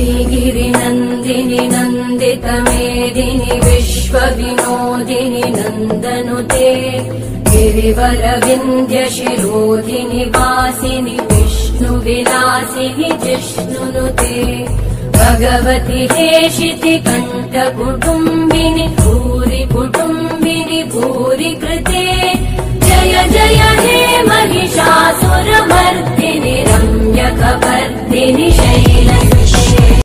श्रीगिरिनन्दिनि नन्दितमेदिनि विश्वविनोदिनि नन्दनुते गिरिवरविन्ध्यशिरोधिनि वासिनि विष्णुविलासिनि जिष्णुनुते भगवति हेशिति कण्ठकुटुम्बिनि भूरि कुटुम्बिनि भूरि कृते जय जय